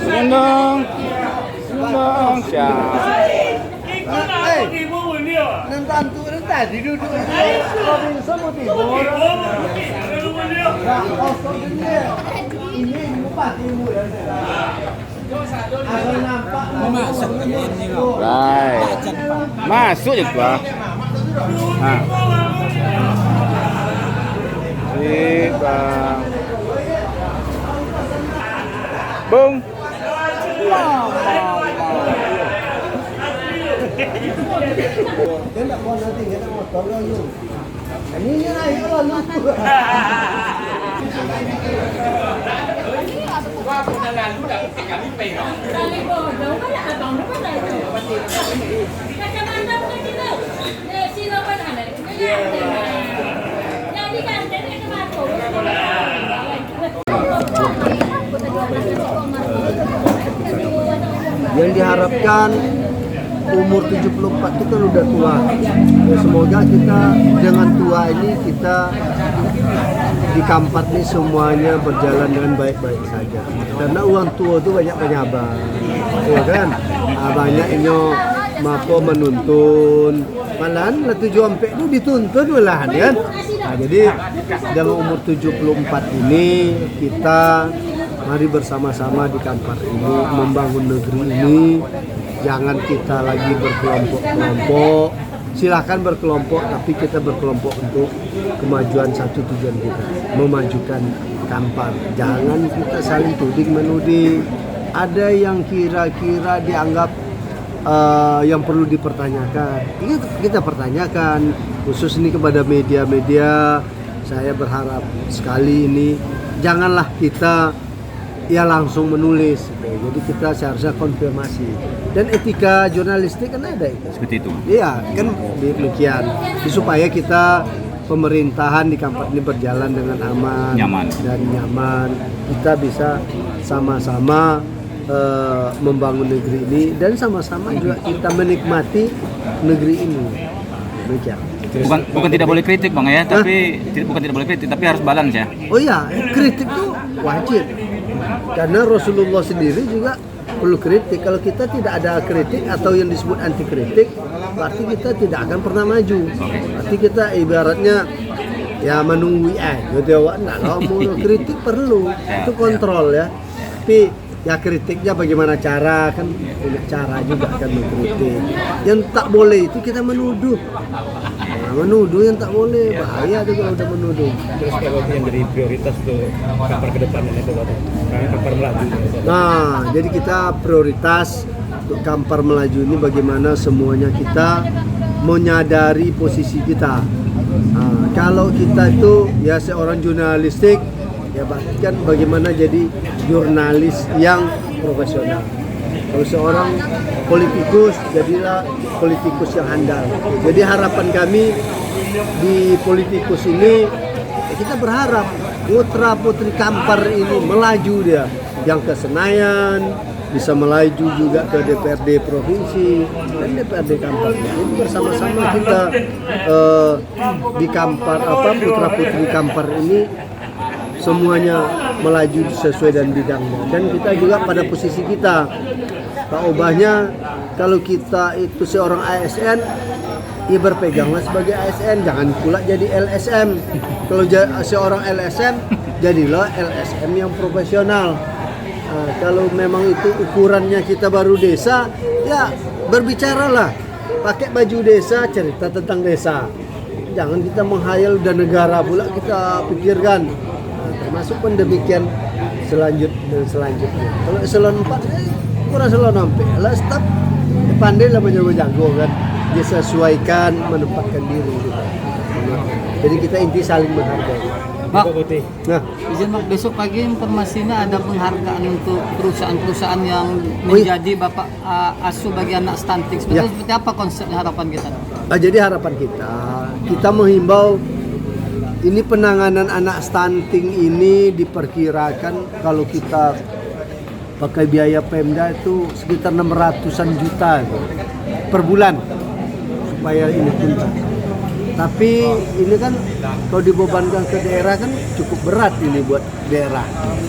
Senyum dong, siap. Nonton tuh tadi duduk Robinson mau tidur. Nah, kosong ini bupati mu ya. Asal nampak Masuk ini loh. Right. Masuk juga. Nah. Bang. Bung. dia tak mau nanti kita motor dulu. Ini naik lalu. Yang diharapkan umur 74 itu kan udah tua. Ya, semoga kita dengan tua ini kita di Kampar ini semuanya berjalan dengan baik-baik saja. Karena uang tua itu banyak penyabar, ya kan? Banyak ini mampu menuntun, malahan lah 7 sampai itu dituntun malahan kan? Nah, jadi dengan umur 74 ini kita mari bersama-sama di Kampar ini membangun negeri ini. Jangan kita lagi berkelompok-kelompok. Silakan berkelompok, tapi kita berkelompok untuk kemajuan satu tujuan kita, memajukan Kampar. Jangan kita saling tuding menuding. Ada yang kira-kira dianggap yang perlu dipertanyakan. Ini kita pertanyakan, khusus ini kepada media-media. Saya berharap sekali ini janganlah kita ya langsung menulis. Jadi kita seharusnya konfirmasi. Dan etika jurnalistik kan ada itu. Seperti itu. Iya, kan demikian. Supaya kita pemerintahan di Kampar ini berjalan dengan aman, Nyaman. dan nyaman. Kita bisa sama-sama membangun negeri ini dan sama-sama juga kita menikmati negeri ini. Demikian. Bukan tidak boleh kritik Bang ya, tapi bukan tidak boleh kritik, tapi harus balance ya. Oh iya, kritik itu wajib. Karena Rasulullah sendiri juga perlu kritik. Kalau kita tidak ada kritik atau yang disebut anti kritik, berarti kita tidak akan pernah maju. Berarti kita ibaratnya ya menunggu gitu ya. Nah, kalau mau kritik perlu, itu kontrol ya. Tapi ya kritiknya bagaimana cara, kan punya cara juga kan mengkritik. Yang tak boleh itu kita menuduh. Nah, menuduh yang tak boleh, bahaya tuh kalau udah menuduh. Terus kalau yang jadi prioritas tuh Kampar ke depan itu karena Kampar melaju. Nah, jadi kita prioritas untuk Kampar melaju ini bagaimana semuanya kita menyadari posisi kita. Nah, kalau kita itu ya seorang jurnalistik, ya bahkan bagaimana jadi jurnalis yang profesional. Kalau seorang politikus, jadilah politikus yang handal. Jadi harapan kami di politikus ini, ya kita berharap putra putri Kampar ini melaju dia, yang ke Senayan, bisa melaju juga ke DPRD provinsi dan DPRD Kampar. Jadi bersama-sama kita di Kampar putra putri Kampar ini semuanya melaju sesuai dengan bidangnya, dan kita juga pada posisi kita. Pak Obahnya, kalau kita itu seorang ASN, ya berpeganglah sebagai ASN, jangan pula jadi LSM. Kalau seorang LSM, jadilah LSM yang profesional. Nah, kalau memang itu ukurannya kita baru desa, ya berbicaralah, pakai baju desa, cerita tentang desa. Jangan kita menghayal dan negara pula kita pikirkan. Termasuk pun demikian selanjutnya. Kalau eselon 4 kurang eselon sampai lah staf pandai lah menjago kan, disesuaikan menempatkan diri gitu. Jadi kita inti saling menghargai. Pak Putih. Nah, Izin Bang, besok pagi informasinya ada penghargaan untuk perusahaan-perusahaan yang menjadi Bapak asuh bagi anak stunting. Sebetulnya seperti apa konsepnya, harapan kita? jadi harapan kita menghimbau ini penanganan anak stunting ini diperkirakan kalau kita pakai biaya Pemda itu sekitar 600-an juta per bulan supaya ini tuntas. Tapi ini kan kalau dibebankan ke daerah kan cukup berat ini buat daerah.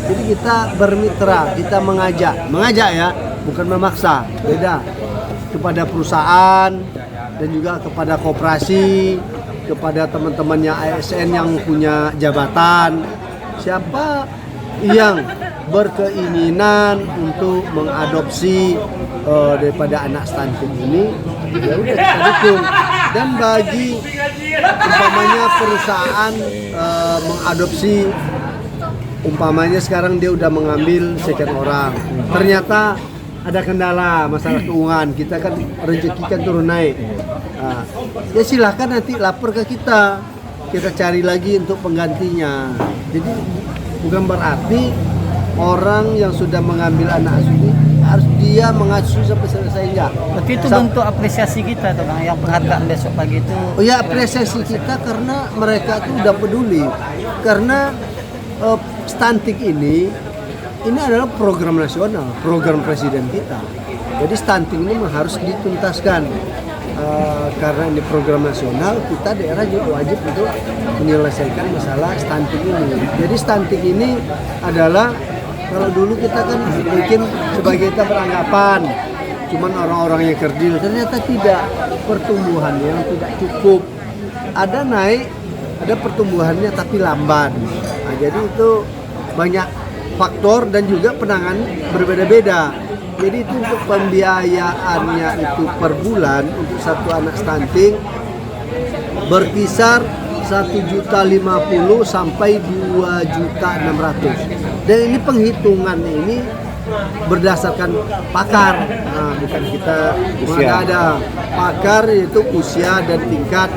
Jadi kita bermitra, kita mengajak ya, bukan memaksa, beda. Kepada perusahaan dan juga kepada koperasi, kepada teman-temannya ASN yang punya jabatan, siapa yang berkeinginan untuk mengadopsi daripada anak stunting ini, ya udah kita dukung. Dan bagi umpamanya perusahaan mengadopsi, umpamanya sekarang dia udah mengambil sekian orang, ternyata ada kendala masalah keuangan, kita kan rezeki kan turun naik. Ya silahkan nanti lapor ke kita cari lagi untuk penggantinya. Jadi bukan berarti orang yang sudah mengambil anak asuh ini harus dia mengasuh sampai selesai, enggak. Tapi itu bentuk apresiasi kita tuh Bang, yang penghargaan besok pagi itu. Oh ya, apresiasi kita karena mereka tuh udah peduli. Karena stunting ini adalah program nasional, program presiden kita. Jadi stunting ini harus dituntaskan. Karena ini program nasional, kita daerah juga wajib untuk menyelesaikan masalah stunting ini. Jadi stunting ini adalah, kalau dulu kita kan mungkin sebagai kita beranggapan cuman orang-orang yang kerdil, ternyata tidak, pertumbuhannya yang tidak cukup. Ada naik, ada pertumbuhannya tapi lamban. Nah, jadi itu banyak faktor dan juga penanganan berbeda-beda. Jadi itu untuk pembiayaannya itu per bulan untuk satu anak stunting berkisar 1.050.000 sampai 2.600.000. Dan ini penghitungan ini berdasarkan pakar, bukan kita ada pakar, yaitu usia dan tingkat.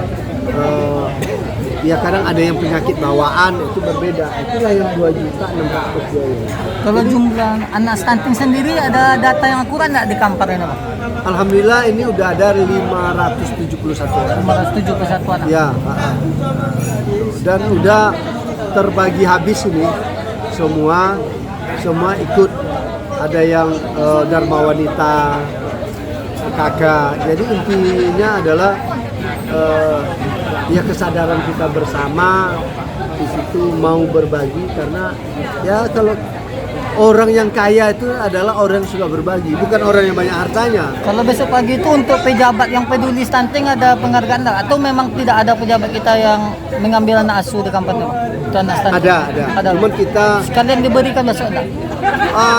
Ya kadang ada yang penyakit bawaan itu berbeda. Itulah yang 2.600.000. Kalau jumlah anak stunting sendiri ada data yang akurat nggak di Kampar ini Bang? Alhamdulillah ini udah ada 571 orang. 571 anak. Ya, dan udah terbagi habis ini semua ikut. Ada yang Dharma Wanita, kakak. Jadi intinya adalah ya kesadaran kita bersama di situ mau berbagi, karena ya kalau orang yang kaya itu adalah orang yang suka berbagi, bukan orang yang banyak hartanya. Kalau besok pagi itu untuk pejabat yang peduli stunting ada penghargaan nggak? Atau memang tidak ada pejabat kita yang mengambil anak asuh di kampung itu? Ada. Cuman kita sekalian diberikan besok enggak?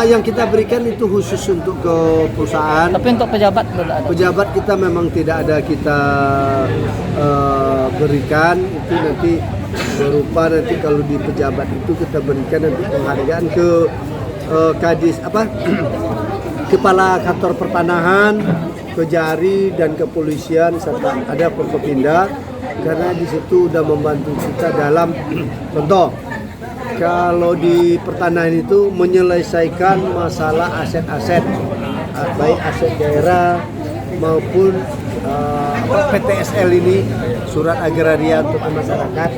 Yang kita berikan itu khusus untuk ke perusahaan. Tapi untuk pejabat tidak ada. Pejabat kita memang tidak ada kita berikan, itu nanti berupa nanti kalau di pejabat itu kita berikan nanti penghargaan ke Kadis Kepala Kantor Pertanahan, Kejari dan Kepolisian, serta ada Forkopimda, karena di situ udah membantu kita dalam contoh kalau di pertanahan itu menyelesaikan masalah aset-aset, baik aset daerah maupun PTSL ini, surat agraria untuk masyarakat.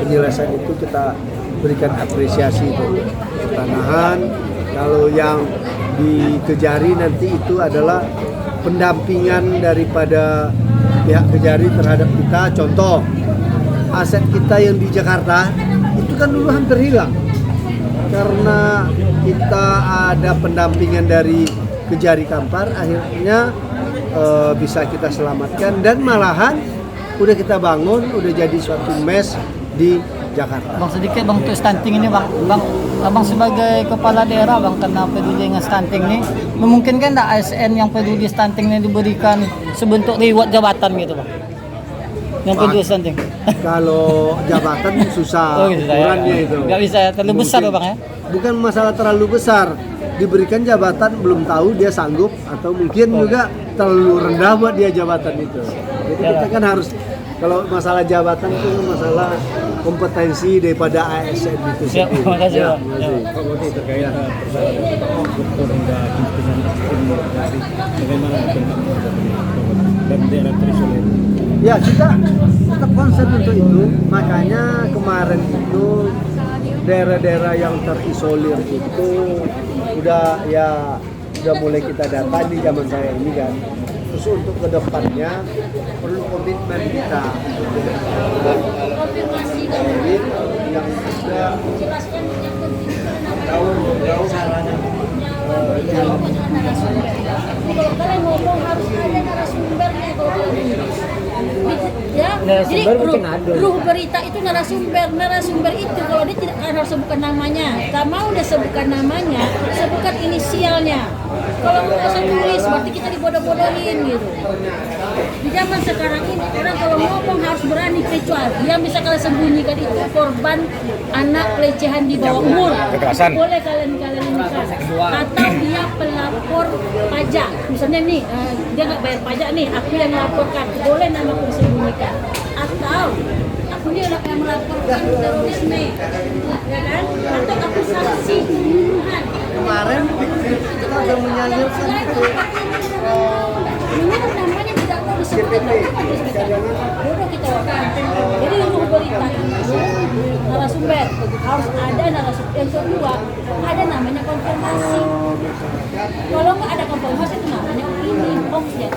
Penyelesaian itu kita berikan apresiasi untuk pertanahan. Kalau yang di Kejari nanti itu adalah pendampingan daripada pihak Kejari terhadap kita. Contoh, aset kita yang di Jakarta itu kan dulu hampir hilang karena kita ada pendampingan dari Kejari Kampar, akhirnya bisa kita selamatkan dan malahan udah kita bangun, udah jadi suatu mes di Jakarta. Bang, sedikit Bang untuk stunting ini Bang, Abang sebagai kepala daerah Bang, karena peduli dengan stunting ini, memungkinkan tak ASN yang peduli stunting ini diberikan sebentuk reward jabatan gitu Bang? Yang peduli stunting. Kalau jabatan susah, gitu, ukurannya itu. Nggak bisa ya, terlalu besar Bang ya? Bukan masalah terlalu besar, diberikan jabatan belum tahu dia sanggup atau mungkin juga terlalu rendah buat dia jabatan itu. Jadi kita kan harus, kalau masalah jabatan itu masalah kompetensi daripada ASN itu Siap, sendiri. terima kasih, Ya, Pak. terima kasih. Pak Budi terkait persoalan dokter hingga pimpinan dari bagaimana dan daerah terisolir. Ya, kita tetap konsen untuk itu. Makanya kemarin itu daerah-daerah yang terisolir itu udah mulai kita data di zaman saya ini kan. Terus untuk kedepannya perlu komitmen kita yang sudah tahun sarana jalan. Kalau kalian ngomong harus ada narasumbernya kalau kalian ya, Narasumber jadi mungkin ada. ruh berita itu narasumber itu kalau dia tidak harus sebutkan namanya. Tak mau dia sebutkan namanya, sebutkan inisialnya. Kalau nggak usah tulis, berarti kita dibodoh-bodohin gitu. Di zaman sekarang ini orang kalau ngomong harus berani, kecuali yang bisa kalian sembunyikan itu korban anak pelecehan di bawah umur. Kekerasan. Boleh kalian ini kan. Atau dia pelapor pajak. Misalnya nih, dia nggak bayar pajak nih, aku yang melaporkan. Boleh nama aku disembunyikan. Atau aku dia yang melaporkan terorisme, ya kan? Atau aku saksi pembunuhan. Kemarin kita sudah menyalurkan itu Menurut namanya tidak mau disebutkan, bodoh kita orang. Jadi ruh berita itu narasumber harus ada narasumber. Yang kedua ada namanya konfirmasi. Kalau nggak ada konfirmasi itu namanya opini, hoax ya.